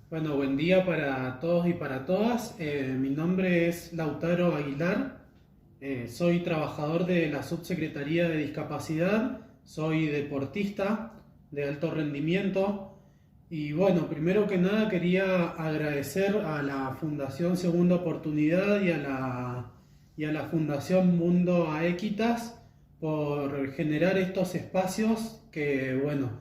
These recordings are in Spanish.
Bueno, buen día para todos y para todas. Mi nombre es Lautaro Aguilar. Soy trabajador de la Subsecretaría de Discapacidad. Soy deportista de alto rendimiento. Y bueno, primero que nada quería agradecer a la Fundación Segunda Oportunidad y a la Fundación Mundo Aequitas por generar estos espacios que, bueno,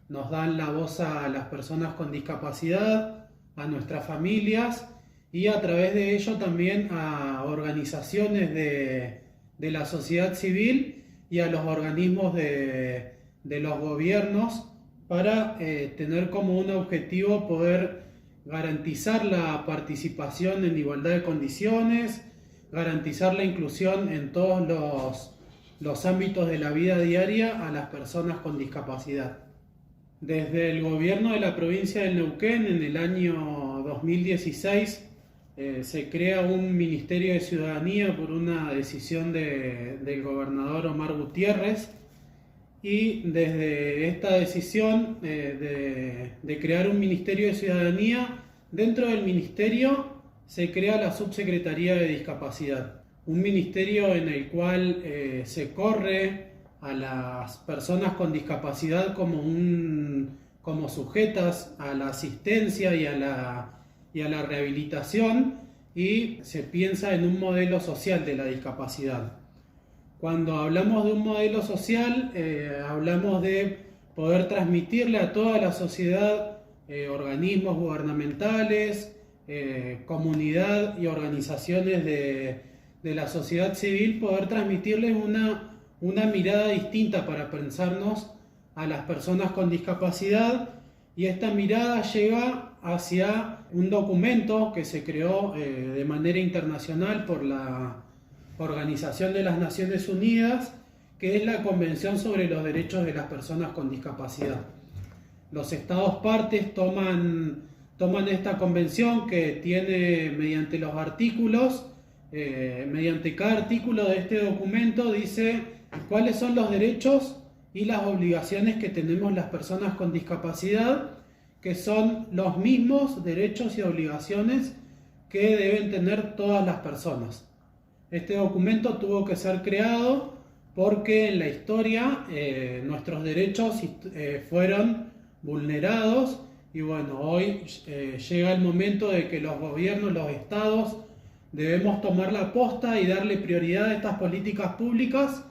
nos dan la voz a las personas con discapacidad, a nuestras familias y a través de ello también a organizaciones de la sociedad civil y a los organismos de los gobiernos para tener como un objetivo poder garantizar la participación en igualdad de condiciones, garantizar la inclusión en todos los ámbitos de la vida diaria a las personas con discapacidad. Desde el gobierno de la provincia de Neuquén, en el año 2016, se crea un Ministerio de Ciudadanía por una decisión del gobernador Omar Gutiérrez, y desde esta decisión de crear un Ministerio de Ciudadanía, dentro del ministerio se crea la Subsecretaría de Discapacidad, un ministerio en el cual se corre a las personas con discapacidad como sujetas a la asistencia y a la rehabilitación, y se piensa en un modelo social de la discapacidad. Cuando hablamos de un modelo social, hablamos de poder transmitirle a toda la sociedad, organismos gubernamentales, comunidad y organizaciones de la sociedad civil, poder transmitirles una mirada distinta para pensarnos a las personas con discapacidad, y esta mirada llega hacia un documento que se creó de manera internacional por la Organización de las Naciones Unidas, que es la Convención sobre los Derechos de las Personas con Discapacidad. Los Estados partes toman esta convención, que tiene mediante los artículos, mediante cada artículo de este documento dice cuáles son los derechos y las obligaciones que tenemos las personas con discapacidad, que son los mismos derechos y obligaciones que deben tener todas las personas. Este documento tuvo que ser creado porque en la historia nuestros derechos fueron vulnerados, y bueno, hoy llega el momento de que los gobiernos, los estados, debemos tomar la posta y darle prioridad a estas políticas públicas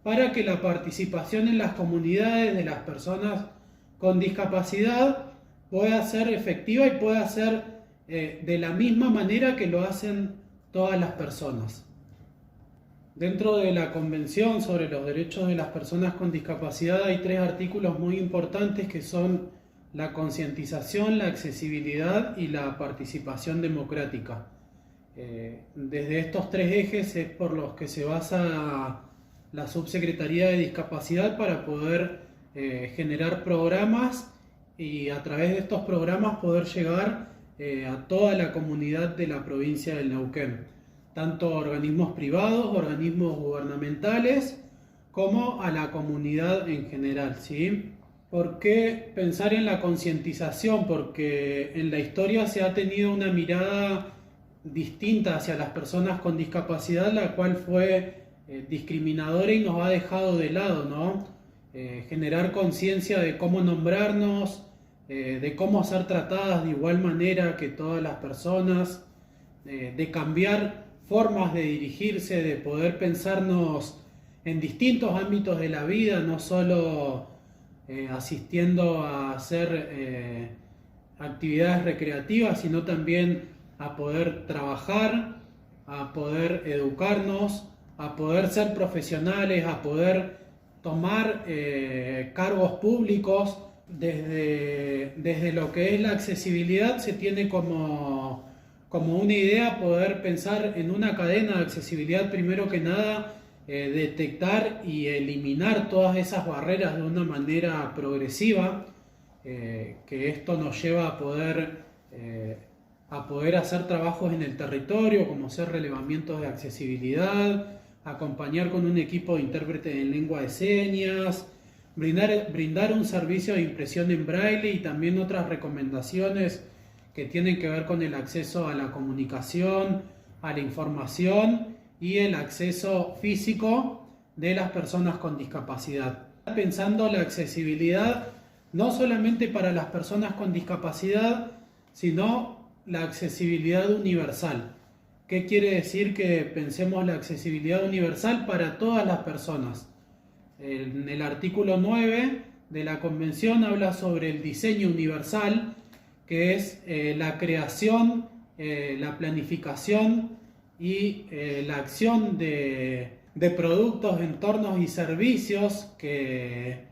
para que la participación en las comunidades de las personas con discapacidad pueda ser efectiva y pueda ser de la misma manera que lo hacen todas las personas. Dentro de la Convención sobre los Derechos de las Personas con Discapacidad hay 3 artículos muy importantes, que son la concientización, la accesibilidad y la participación democrática. Desde estos 3 ejes es por los que se basa la Subsecretaría de Discapacidad para poder generar programas, y a través de estos programas poder llegar a toda la comunidad de la provincia del Neuquén, tanto organismos privados, organismos gubernamentales, como a la comunidad en general, ¿sí? ¿Por qué pensar en la concientización? Porque en la historia se ha tenido una mirada distinta hacia las personas con discapacidad, la cual fue discriminadora y nos ha dejado de lado, ¿no? Generar conciencia de cómo nombrarnos, de cómo ser tratadas de igual manera que todas las personas, de cambiar formas de dirigirse, de poder pensarnos en distintos ámbitos de la vida, no solo asistiendo a hacer actividades recreativas, sino también a poder trabajar, a poder educarnos, a poder ser profesionales, a poder tomar cargos públicos. Desde lo que es la accesibilidad se tiene como una idea poder pensar en una cadena de accesibilidad, primero que nada detectar y eliminar todas esas barreras de una manera progresiva, que esto nos lleva a poder hacer trabajos en el territorio, como hacer relevamientos de accesibilidad, acompañar con un equipo de intérpretes en lengua de señas, brindar un servicio de impresión en braille y también otras recomendaciones que tienen que ver con el acceso a la comunicación, a la información y el acceso físico de las personas con discapacidad. Pensando la accesibilidad no solamente para las personas con discapacidad, sino la accesibilidad universal. ¿Qué quiere decir que pensemos la accesibilidad universal para todas las personas? En el artículo 9 de la Convención habla sobre el diseño universal, que es la creación, la planificación y la acción de productos, entornos y servicios que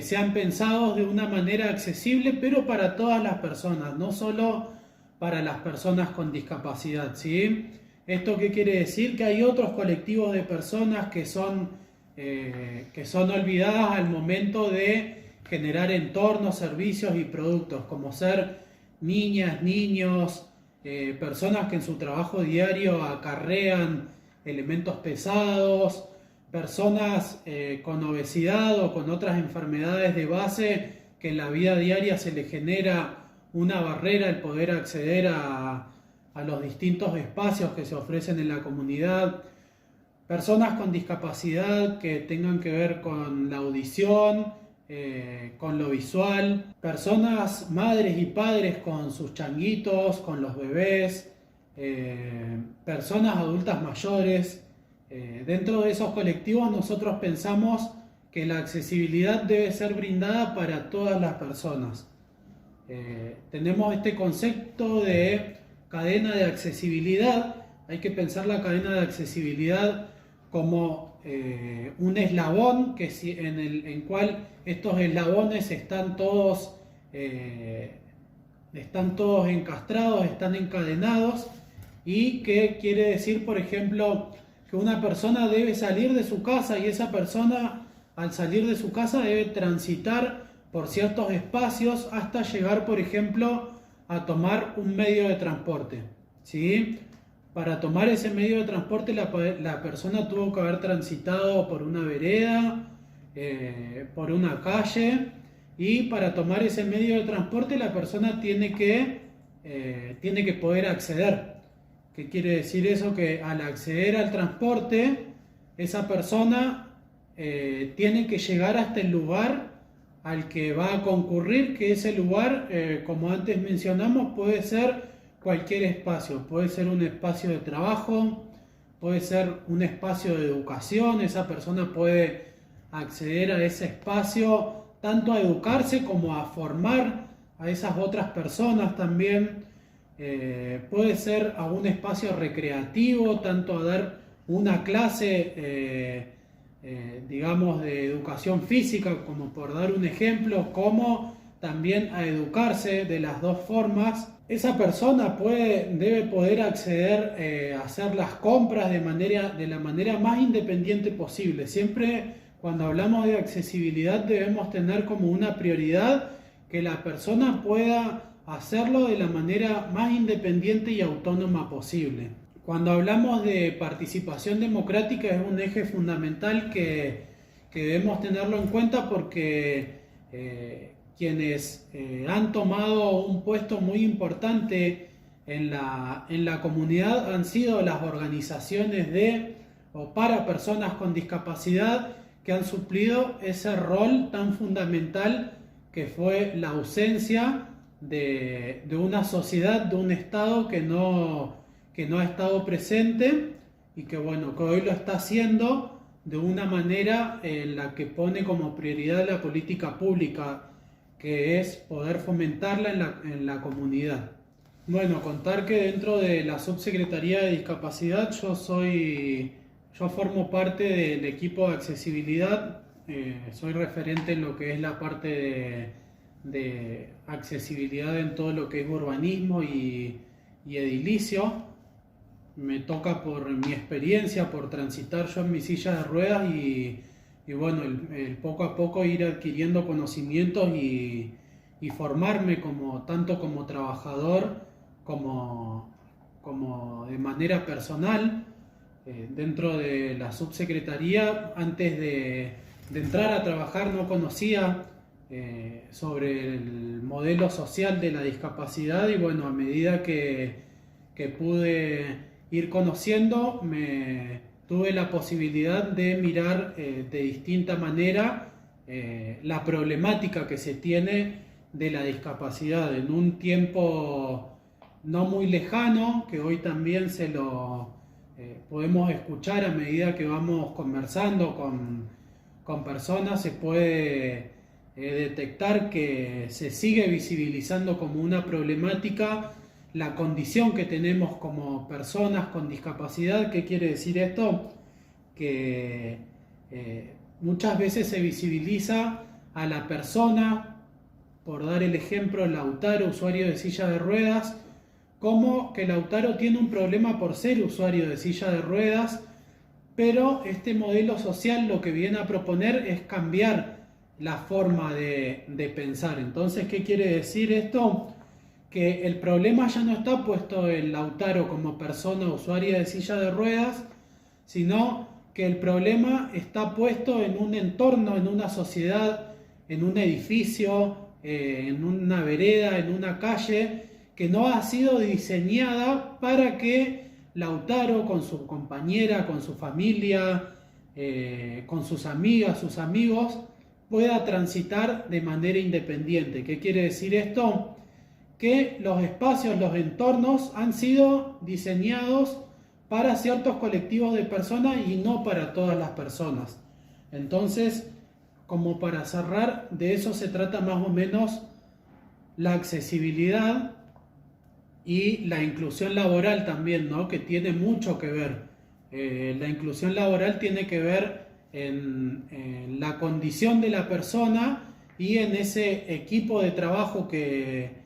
sean pensados de una manera accesible, pero para todas las personas, no solo para las personas con discapacidad, ¿sí? ¿Esto qué quiere decir? Que hay otros colectivos de personas que son olvidadas al momento de generar entornos, servicios y productos, como ser niñas, niños, personas que en su trabajo diario acarrean elementos pesados, personas con obesidad o con otras enfermedades de base que en la vida diaria se les genera una barrera el poder acceder a los distintos espacios que se ofrecen en la comunidad, personas con discapacidad que tengan que ver con la audición, con lo visual, personas, madres y padres con sus changuitos, con los bebés, personas adultas mayores. Dentro de esos colectivos nosotros pensamos que la accesibilidad debe ser brindada para todas las personas. Tenemos este concepto de cadena de accesibilidad. Hay que pensar la cadena de accesibilidad como un eslabón en cual estos eslabones están todos encastrados, están encadenados, y que quiere decir, por ejemplo, que una persona debe salir de su casa y esa persona al salir de su casa debe transitar por ciertos espacios hasta llegar, por ejemplo, a tomar un medio de transporte, ¿sí? Para tomar ese medio de transporte la persona tuvo que haber transitado por una vereda, por una calle, y para tomar ese medio de transporte la persona tiene que poder acceder. ¿Qué quiere decir eso? Que al acceder al transporte, esa persona tiene que llegar hasta el lugar al que va a concurrir, que ese lugar, como antes mencionamos, puede ser cualquier espacio. Puede ser un espacio de trabajo, puede ser un espacio de educación. Esa persona puede acceder a ese espacio tanto a educarse como a formar a esas otras personas también. Puede ser a un espacio recreativo, tanto a dar una clase digamos de educación física, como por dar un ejemplo, como también a educarse de las dos formas. Esa persona debe poder acceder a hacer las compras de la manera más independiente posible. Siempre cuando hablamos de accesibilidad debemos tener como una prioridad que la persona pueda hacerlo de la manera más independiente y autónoma posible. Cuando hablamos de participación democrática es un eje fundamental que debemos tenerlo en cuenta, porque quienes han tomado un puesto muy importante en la comunidad han sido las organizaciones de o para personas con discapacidad, que han suplido ese rol tan fundamental que fue la ausencia de una sociedad, de un Estado que no ha estado presente, y que hoy lo está haciendo de una manera en la que pone como prioridad la política pública, que es poder fomentarla en la comunidad. Contar que dentro de la Subsecretaría de Discapacidad yo formo parte del equipo de accesibilidad. Soy referente en lo que es la parte de accesibilidad en todo lo que es urbanismo y edilicio. Me toca por mi experiencia, por transitar yo en mi silla de ruedas y el poco a poco ir adquiriendo conocimientos y formarme tanto como trabajador como de manera personal dentro de la subsecretaría. Antes de entrar a trabajar no conocía sobre el modelo social de la discapacidad y bueno, a medida que pude ir conociendo, tuve la posibilidad de mirar de distinta manera la problemática que se tiene de la discapacidad en un tiempo no muy lejano, que hoy también se lo podemos escuchar a medida que vamos conversando con personas, se puede detectar que se sigue visibilizando como una problemática la condición que tenemos como personas con discapacidad. ¿Qué quiere decir esto? Que muchas veces se visibiliza a la persona, por dar el ejemplo, Lautaro, usuario de silla de ruedas, como que Lautaro tiene un problema por ser usuario de silla de ruedas, pero este modelo social lo que viene a proponer es cambiar la forma de pensar. Entonces, ¿qué quiere decir esto? Que el problema ya no está puesto en Lautaro como persona usuaria de silla de ruedas, sino que el problema está puesto en un entorno, en una sociedad, en un edificio, en una vereda, en una calle, que no ha sido diseñada para que Lautaro con su compañera, con su familia, con sus amigas, sus amigos, pueda transitar de manera independiente. ¿Qué quiere decir esto? Que los espacios, los entornos han sido diseñados para ciertos colectivos de personas y no para todas las personas. Entonces, como para cerrar, de eso se trata más o menos la accesibilidad y la inclusión laboral también, ¿no? Que tiene mucho que ver. La inclusión laboral tiene que ver en la condición de la persona y en ese equipo de trabajo que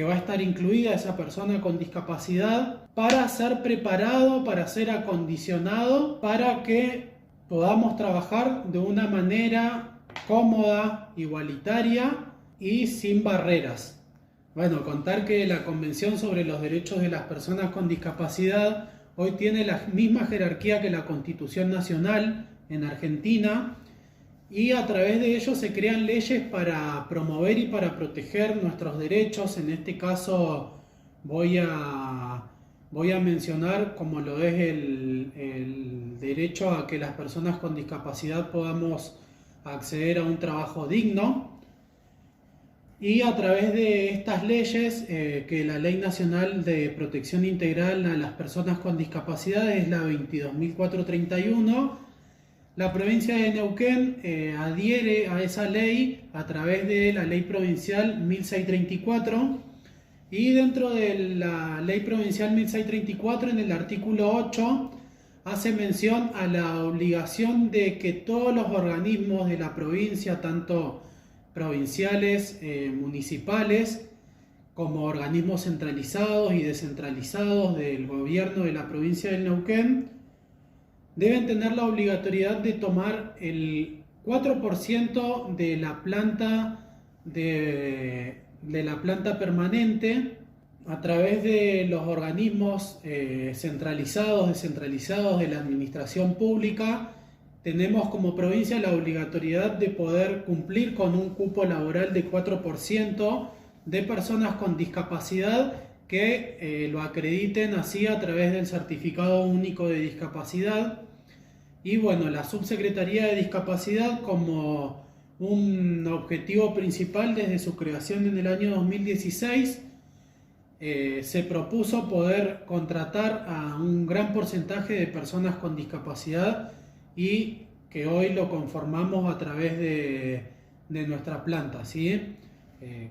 va a estar incluida esa persona con discapacidad para ser preparado, para ser acondicionado, para que podamos trabajar de una manera cómoda, igualitaria y sin barreras. Bueno, contar que la Convención sobre los Derechos de las Personas con Discapacidad hoy tiene la misma jerarquía que la Constitución Nacional en Argentina y a través de ello se crean leyes para promover y para proteger nuestros derechos. En este caso voy a mencionar como lo es el derecho a que las personas con discapacidad podamos acceder a un trabajo digno. Y a través de estas leyes, que la Ley Nacional de Protección Integral a las Personas con Discapacidad es la 22.431, la provincia de Neuquén adhiere a esa ley a través de la Ley Provincial 1634 y dentro de la Ley Provincial 1634 en el artículo 8 hace mención a la obligación de que todos los organismos de la provincia, tanto provinciales, municipales, como organismos centralizados y descentralizados del gobierno de la provincia del Neuquén, deben tener la obligatoriedad de tomar el 4% de la planta permanente a través de los organismos centralizados, descentralizados de la administración pública. Tenemos como provincia la obligatoriedad de poder cumplir con un cupo laboral de 4% de personas con discapacidad que lo acrediten así a través del Certificado Único de Discapacidad. Y bueno, la Subsecretaría de Discapacidad, como un objetivo principal desde su creación en el año 2016, se propuso poder contratar a un gran porcentaje de personas con discapacidad y que hoy lo conformamos a través de nuestra planta, ¿sí?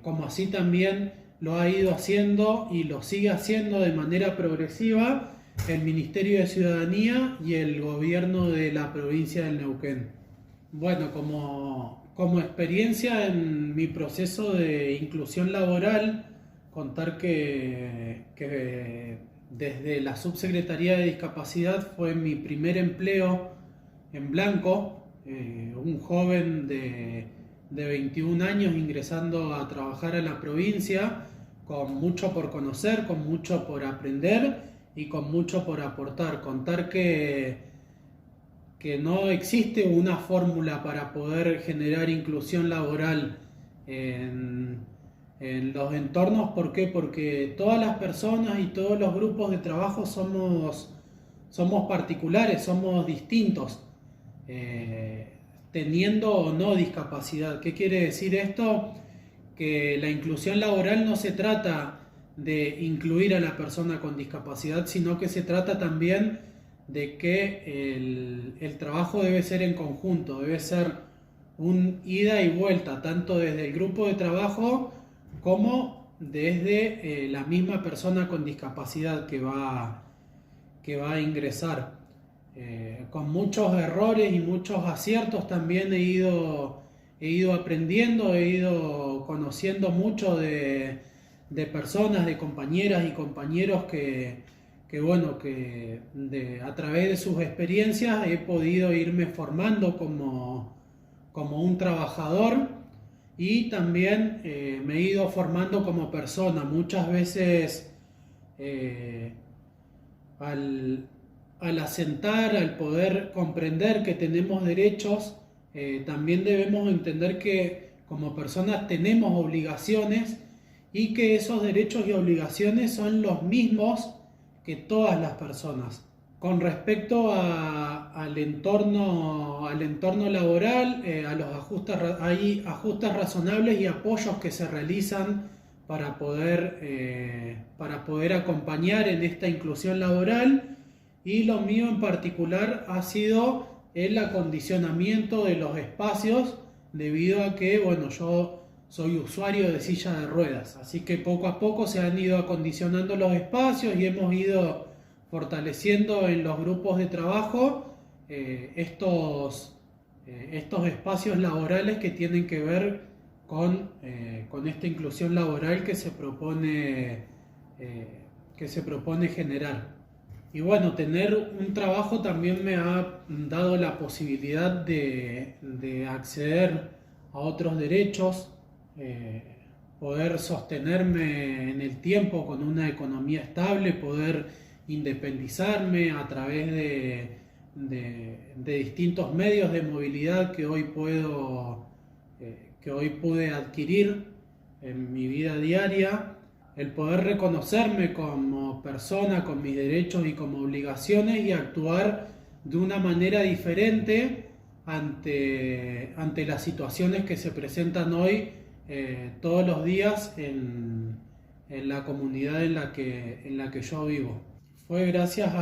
Como así también lo ha ido haciendo y lo sigue haciendo de manera progresiva el Ministerio de Ciudadanía y el gobierno de la provincia del Neuquén. Bueno, como experiencia en mi proceso de inclusión laboral, contar que desde la Subsecretaría de Discapacidad fue mi primer empleo en blanco, un joven de 21 años ingresando a trabajar a la provincia, con mucho por conocer, con mucho por aprender y con mucho por aportar. Contar que que no existe una fórmula para poder generar inclusión laboral en los entornos. ¿Por qué? Porque todas las personas y todos los grupos de trabajo somos particulares, somos distintos, teniendo o no discapacidad. ¿Qué quiere decir esto? Que la inclusión laboral no se trata de incluir a la persona con discapacidad, sino que se trata también de que el trabajo debe ser en conjunto, debe ser un ida y vuelta, tanto desde el grupo de trabajo como desde la misma persona con discapacidad que va a ingresar. Con muchos errores y muchos aciertos también he ido aprendiendo, he ido conociendo mucho de personas, de compañeras y compañeros a través de sus experiencias he podido irme formando como un trabajador, y también me he ido formando como persona. Muchas veces al asentar, al poder comprender que tenemos derechos, también debemos entender que como personas tenemos obligaciones, y que esos derechos y obligaciones son los mismos que todas las personas. Con respecto al entorno laboral, hay ajustes razonables y apoyos que se realizan para poder acompañar en esta inclusión laboral, y lo mío en particular ha sido el acondicionamiento de los espacios, debido a que yo soy usuario de silla de ruedas, así que poco a poco se han ido acondicionando los espacios y hemos ido fortaleciendo en los grupos de trabajo estos espacios laborales que tienen que ver con esta inclusión laboral que se propone generar. Y bueno, tener un trabajo también me ha dado la posibilidad de acceder a otros derechos, poder sostenerme en el tiempo con una economía estable, poder independizarme a través de distintos medios de movilidad que hoy pude adquirir en mi vida diaria, el poder reconocerme como persona con mis derechos y como obligaciones, y actuar de una manera diferente ante las situaciones que se presentan hoy todos los días en la comunidad en la que yo vivo. Fue gracias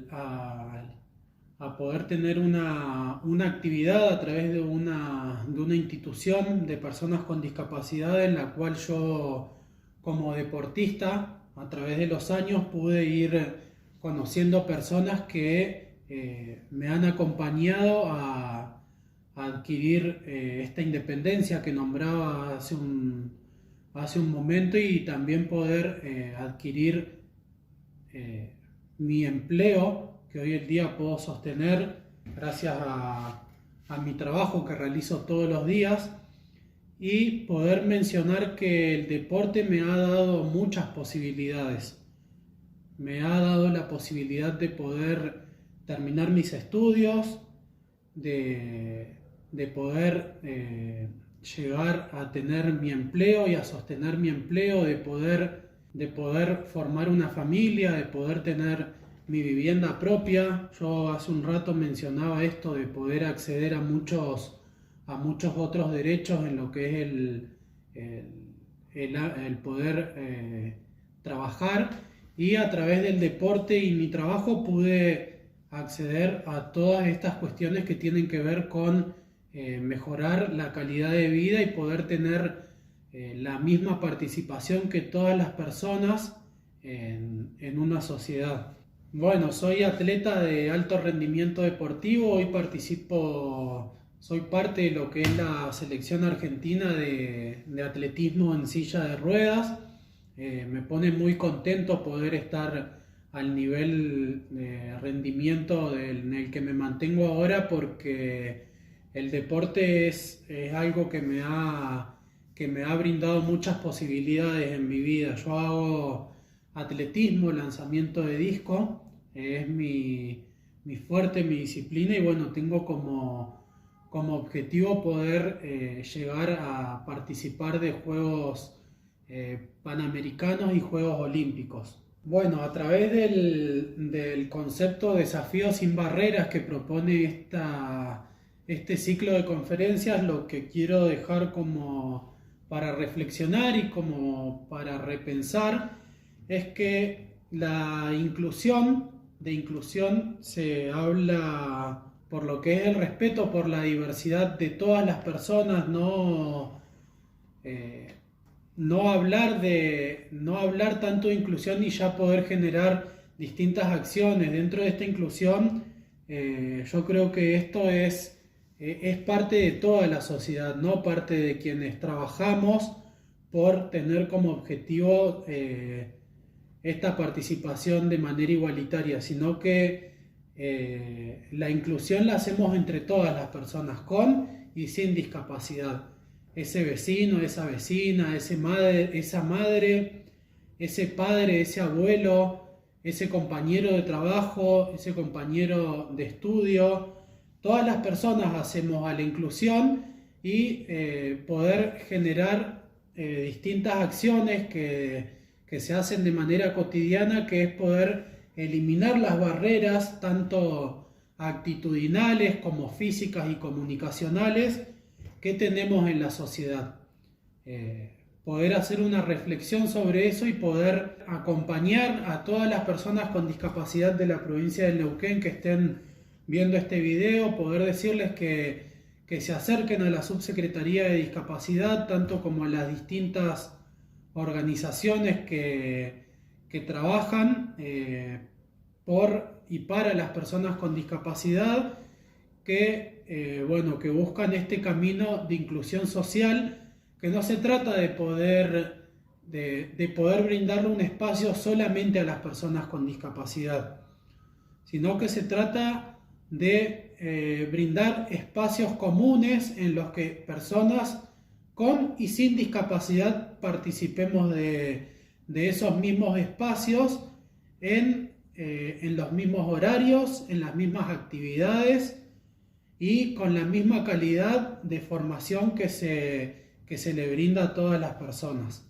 a poder tener una actividad a través de una institución de personas con discapacidad, en la cual yo, como deportista, a través de los años pude ir conociendo personas que me han acompañado a adquirir esta independencia que nombraba hace un momento, y también poder adquirir mi empleo, que hoy en día puedo sostener gracias a mi trabajo que realizo todos los días. Y poder mencionar que el deporte me ha dado muchas posibilidades. Me ha dado la posibilidad de poder terminar mis estudios, de poder llegar a tener mi empleo y a sostener mi empleo, de poder formar una familia, de poder tener mi vivienda propia. Yo hace un rato mencionaba esto de poder acceder a muchos otros derechos en lo que es el poder trabajar, y a través del deporte y mi trabajo pude acceder a todas estas cuestiones que tienen que ver con mejorar la calidad de vida y poder tener la misma participación que todas las personas en una sociedad. Bueno, soy atleta de alto rendimiento deportivo, hoy soy parte de lo que es la selección argentina de atletismo en silla de ruedas. Me pone muy contento poder estar al nivel de rendimiento en el que me mantengo ahora, porque el deporte es algo que me ha brindado muchas posibilidades en mi vida. Yo hago atletismo, lanzamiento de disco, es mi mi fuerte, mi disciplina y bueno, tengo como objetivo poder llegar a participar de Juegos Panamericanos y Juegos Olímpicos. Bueno, a través del concepto Desafío sin Barreras que propone este ciclo de conferencias, lo que quiero dejar como para reflexionar y como para repensar es que de inclusión se habla por lo que es el respeto por la diversidad de todas las personas, no hablar tanto de inclusión y ya poder generar distintas acciones dentro de esta inclusión. Yo creo que esto es parte de toda la sociedad, no parte de quienes trabajamos por tener como objetivo esta participación de manera igualitaria, sino que la inclusión la hacemos entre todas las personas con y sin discapacidad. Ese vecino, esa vecina, esa madre, ese padre, ese abuelo, ese compañero de trabajo, ese compañero de estudio, todas las personas hacemos a la inclusión y poder generar distintas acciones que se hacen de manera cotidiana, que es poder eliminar las barreras, tanto actitudinales como físicas y comunicacionales, que tenemos en la sociedad. Poder hacer una reflexión sobre eso y poder acompañar a todas las personas con discapacidad de la provincia del Neuquén que estén viendo este video, poder decirles que se acerquen a la Subsecretaría de Discapacidad, tanto como a las distintas organizaciones que trabajan por y para las personas con discapacidad, que buscan este camino de inclusión social, que no se trata de poder brindarle un espacio solamente a las personas con discapacidad, sino que se trata de brindar espacios comunes en los que personas con y sin discapacidad participemos de esos mismos espacios en los mismos horarios, en las mismas actividades y con la misma calidad de formación que se le brinda a todas las personas.